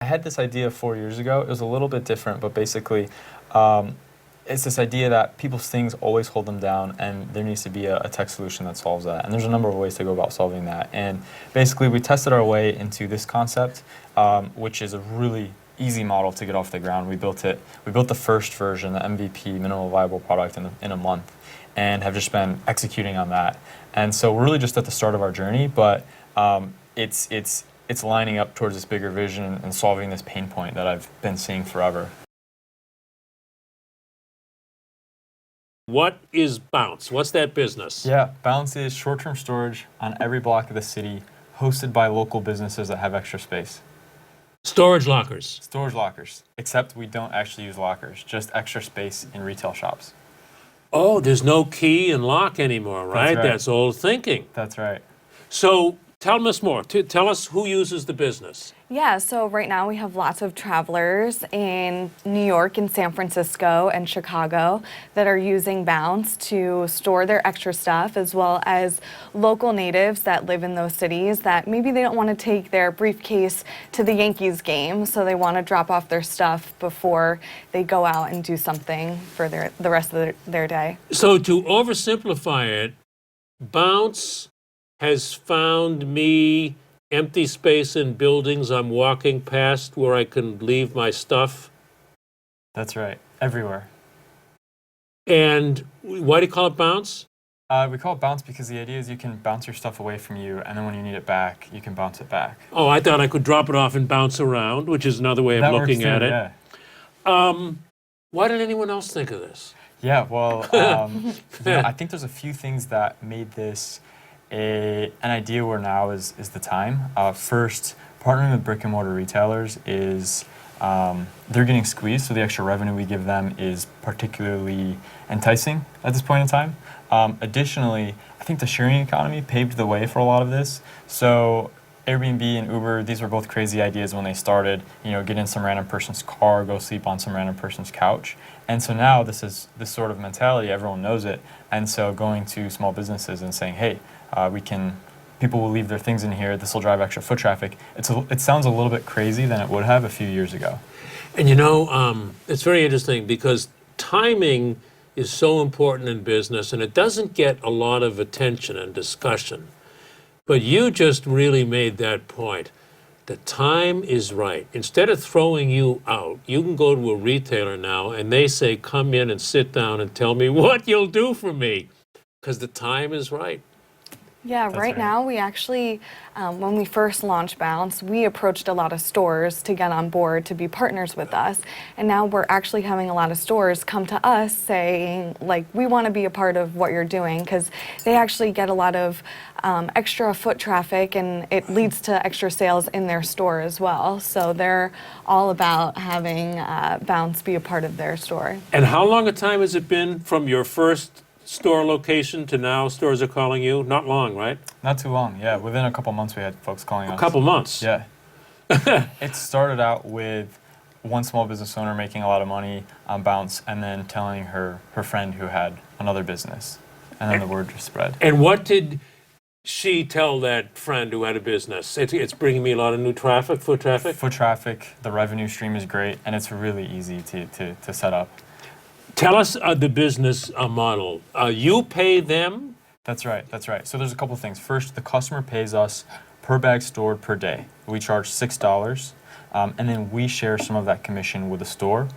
I had this idea 4 years ago. It was a little bit different, but basically, um, it's this idea that people's things always hold them down, and there needs to be a tech solution that solves that. And there's a number of ways to go about solving that. And basically, we tested our way into this concept, which is a really easy model to get off the ground. We built it. We built the first version, the MVP, minimal viable product, in a month, and have just been executing on that. And so we're really just at the start of our journey, but it's lining up towards this bigger vision and solving this pain point that I've been seeing forever. What is Bounce? What's that business? Yeah, Bounce is short-term storage on every block of the city, hosted by local businesses that have extra space. Storage lockers. Storage lockers, except we don't actually use lockers, just extra space in retail shops. Oh, there's no key and lock anymore, right? Right. That's old thinking. That's right. So tell us more. Tell us who uses the business. Yeah, so right now we have lots of travelers in New York and San Francisco and Chicago that are using Bounce to store their extra stuff, as well as local natives that live in those cities that maybe they don't want to take their briefcase to the Yankees game, so they want to drop off their stuff before they go out and do something for the rest of their day. So to oversimplify it, Bounce has found me empty space in buildings I'm walking past where I can leave my stuff. That's right. Everywhere. And why do you call it Bounce? We call it Bounce because the idea is you can bounce your stuff away from you, and then when you need it back, you can bounce it back. Oh, I thought I could drop it off and bounce around, which is another way of That looking works too, at it. Yeah. Why did anyone else think of this? Yeah, well, I think there's a few things that made this an idea where now is the time. First, partnering with brick and mortar retailers is they're getting squeezed, so the extra revenue we give them is particularly enticing at this point in time. Additionally, I think the sharing economy paved the way for a lot of this. So Airbnb and Uber, these were both crazy ideas when they started. You know, get in some random person's car, go sleep on some random person's couch. And so now this is this sort of mentality, everyone knows it. And so going to small businesses and saying, hey, people will leave their things in here, this will drive extra foot traffic. It sounds a little bit crazy than it would have a few years ago. And you know, it's very interesting because timing is so important in business and it doesn't get a lot of attention and discussion. But you just really made that point. The time is right. Instead of throwing you out, you can go to a retailer now and they say, come in and sit down and tell me what you'll do for me. Because the time is right. Yeah, right now we actually, when we first launched Bounce, we approached a lot of stores to get on board to be partners with us. And now we're actually having a lot of stores come to us saying, like, we want to be a part of what you're doing, because they actually get a lot of extra foot traffic and it leads to extra sales in their store as well. So they're all about having Bounce be a part of their store. And how long a time has it been from your first store location to now stores are calling you? Not long, right? Not too long, yeah. Within a couple months, we had folks calling us. A couple months? Yeah. It started out with one small business owner making a lot of money on Bounce and then telling her friend who had another business. And then the word just spread. And what did she tell that friend who had a business? It's bringing me a lot of new traffic, foot traffic? Foot traffic, the revenue stream is great, and it's really easy to set up. Tell us the business model. You pay them? That's right. So there's a couple of things. First, the customer pays us per bag stored per day. We charge $6, and then we share some of that commission with the store.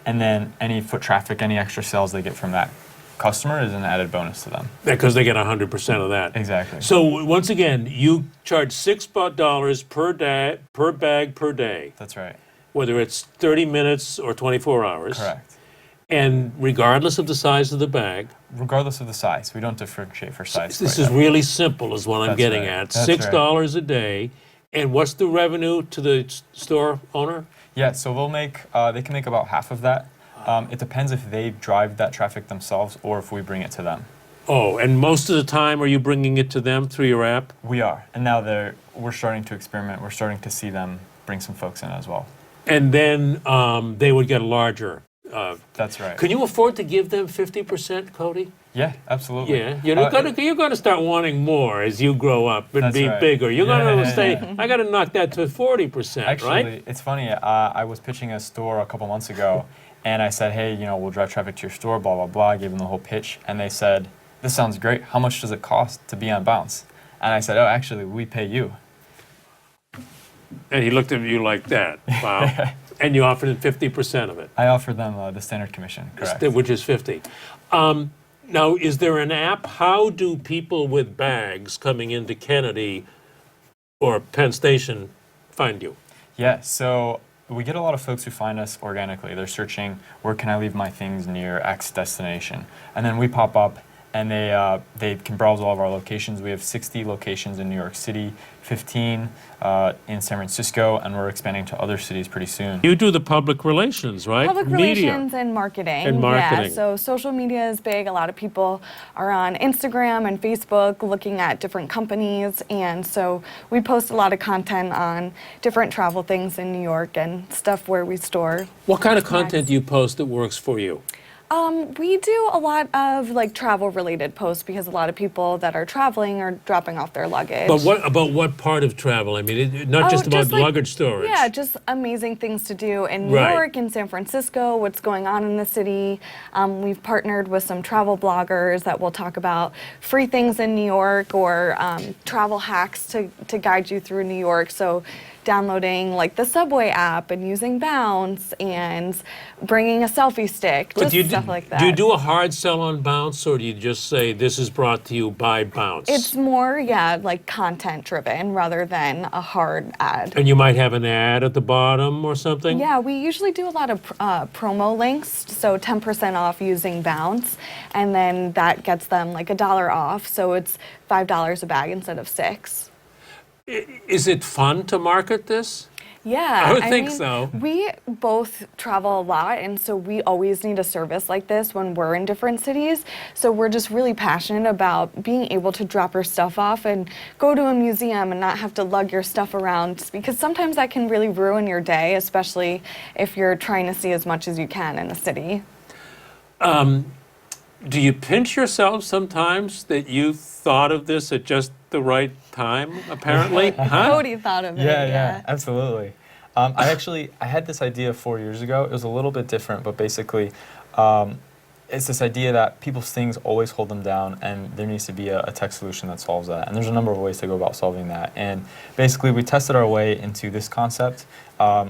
And then any foot traffic, any extra sales they get from that customer is an added bonus to them. Because they get 100% of that. Exactly. So once again, you charge $6 per bag per day. That's right. Whether it's 30 minutes or 24 hours. Correct. And regardless of the size of the bag. Regardless of the size. We don't differentiate for size. This is really simple is what I'm getting at. $6 a day. And what's the revenue to the store owner? Yeah, so they can make about half of that. It depends if they drive that traffic themselves or if we bring it to them. Oh, and most of the time are you bringing it to them through your app? We are. And now we're starting to experiment. We're starting to see them bring some folks in as well. And then they would get a larger. That's right. Can you afford to give them 50%, Cody? Yeah, absolutely. Yeah, you're gonna start wanting more as you grow up and That's be right. bigger. You're Yeah, gonna yeah, say, yeah. I gotta knock that to 40%, Actually, right? it's funny. I was pitching a store a couple months ago, and I said, hey, we'll drive traffic to your store, blah, blah, blah. I gave them the whole pitch, and they said, this sounds great. How much does it cost to be on Bounce? And I said, oh, actually, we pay you. And he looked at you like that. Wow. And you offered him 50% of it. I offered them the standard commission, correct. Which is 50. Now, is there an app? How do people with bags coming into Kennedy or Penn Station find you? Yeah, so we get a lot of folks who find us organically. They're searching, where can I leave my things near X destination? And then we pop up, and they can browse all of our locations. We have 60 locations in New York City, 15 in San Francisco, and we're expanding to other cities pretty soon. You do the public relations, right? Public relations and marketing. Yeah, so social media is big. A lot of people are on Instagram and Facebook looking at different companies, and so we post a lot of content on different travel things in New York and stuff where we store. What kind of content do you post that works for you? We do a lot of like travel related posts because a lot of people that are traveling are dropping off their luggage. But what about what part of travel? I mean, not just about luggage storage. Yeah, just amazing things to do in New Right. York and San Francisco, what's going on in the city. We've partnered with some travel bloggers that will talk about free things in New York or travel hacks to guide you through New York. So downloading like the subway app and using Bounce and bringing a selfie stick, But just stuff like that. Do you do a hard sell on Bounce, or do you just say this is brought to you by Bounce? It's more, yeah, like content driven rather than a hard ad. And you might have an ad at the bottom or something? Yeah, we usually do a lot of promo links, so 10% off using Bounce, and then that gets them like $1 off, so it's $5 a bag instead of $6. Is it fun to market this? Yeah, I would think mean, so. We both travel a lot, and so we always need a service like this when we're in different cities. So we're just really passionate about being able to drop your stuff off and go to a museum and not have to lug your stuff around, because sometimes that can really ruin your day, especially if you're trying to see as much as you can in a city. Do you pinch yourself sometimes that you thought of this at just the right time, apparently? Huh? Cody thought of it. Yeah, absolutely. I had this idea 4 years ago. It was a little bit different, but basically, it's this idea that people's things always hold them down, and there needs to be a tech solution that solves that. And there's a number of ways to go about solving that. And basically, we tested our way into this concept,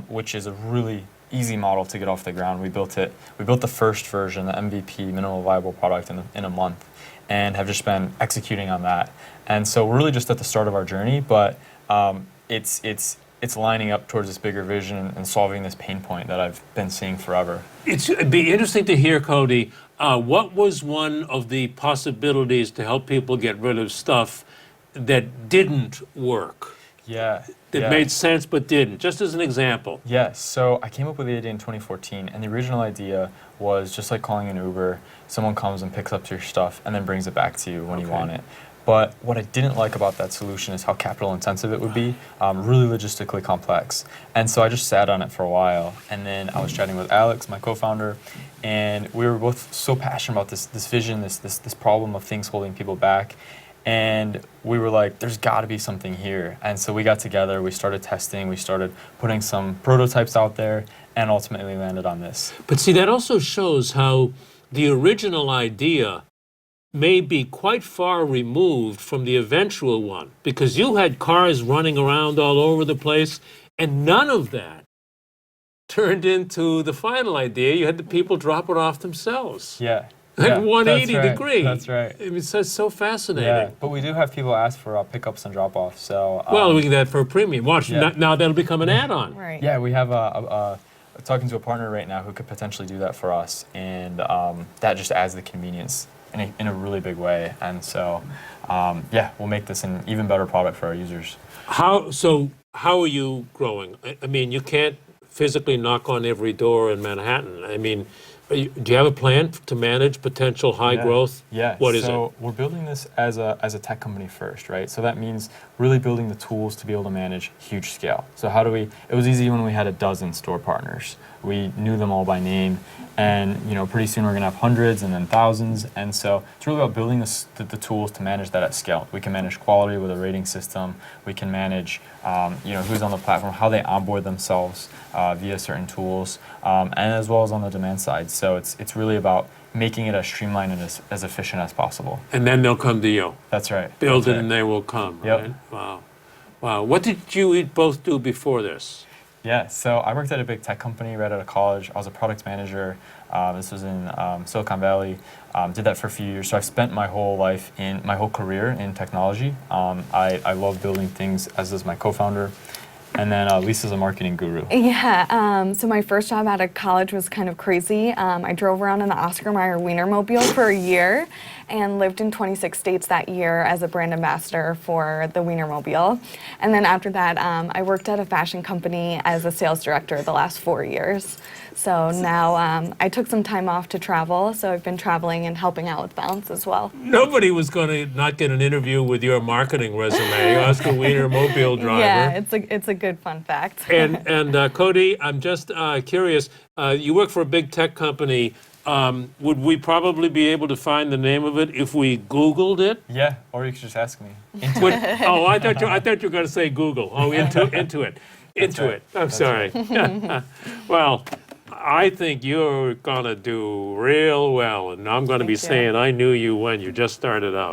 which is a really easy model to get off the ground. We built the first version, the MVP, minimal viable product, in a month, and have just been executing on that. And so we're really just at the start of our journey, but it's lining up towards this bigger vision and solving this pain point that I've been seeing forever. It'd be interesting to hear, Cody, what was one of the possibilities to help people get rid of stuff that didn't work? That made sense but didn't, just as an example. Yes, so I came up with the idea in 2014, and the original idea was just like calling an Uber. Someone comes and picks up your stuff and then brings it back to you when you want it. But what I didn't like about that solution is how capital intensive it would be, really logistically complex. And so I just sat on it for a while, and then I was chatting with Alex, my co-founder, and we were both so passionate about this vision, this problem of things holding people back. And we were like, there's got to be something here. And so we got together, we started testing, we started putting some prototypes out there, and ultimately landed on this. But see, that also shows how the original idea may be quite far removed from the eventual one, because you had cars running around all over the place, and none of that turned into the final idea. You had the people drop it off themselves. Yeah. At 180 degree. That's right. It's so fascinating. Yeah, but we do have people ask for pickups and drop-offs. So well, we get that for a premium. Watch, now that'll become an add-on. Right. Yeah, we have talking to a partner right now who could potentially do that for us, and that just adds the convenience in a really big way. And so, we'll make this an even better product for our users. How are you growing? I mean, you can't physically knock on every door in Manhattan. I mean, do you have a plan to manage potential high growth? Yeah. What is it? So we're building this as a tech company first, right? So that means really building the tools to be able to manage huge scale. So how do we? It was easy when we had a dozen store partners. we knew them all by name. And pretty soon we're going to have hundreds and then thousands. And so it's really about building the tools to manage that at scale. We can manage quality with a rating system. We can manage who's on the platform, how they onboard themselves via certain tools, and as well as on the demand side. So it's really about making it as streamlined and as efficient as possible. And then they'll come to you. That's right. Build That's it right. and they will come, Yep. right? Wow. Wow. What did you both do before this? Yeah, so I worked at a big tech company right out of college. I was a product manager. This was in Silicon Valley. Did that for a few years. So I've spent my whole career in technology. I love building things, as does my co-founder. And then Lisa's a marketing guru. Yeah, so my first job out of college was kind of crazy. I drove around in the Oscar Mayer Wienermobile for a year and lived in 26 states that year as a brand ambassador for the Wienermobile. And then after that, I worked at a fashion company as a sales director the last 4 years. So now I took some time off to travel, so I've been traveling and helping out with Bounce as well. Nobody was going to not get an interview with your marketing resume, Oscar Wienermobile driver. Yeah, it's a good fun fact. And Cody, I'm just curious. You work for a big tech company. Would we probably be able to find the name of it if we Googled it? Yeah, or you could just ask me. Oh, I thought you were going to say Google. Oh, into it. Into it. I'm sorry. Well, I think you're going to do real well, and I'm going to be saying I knew you when you just started out.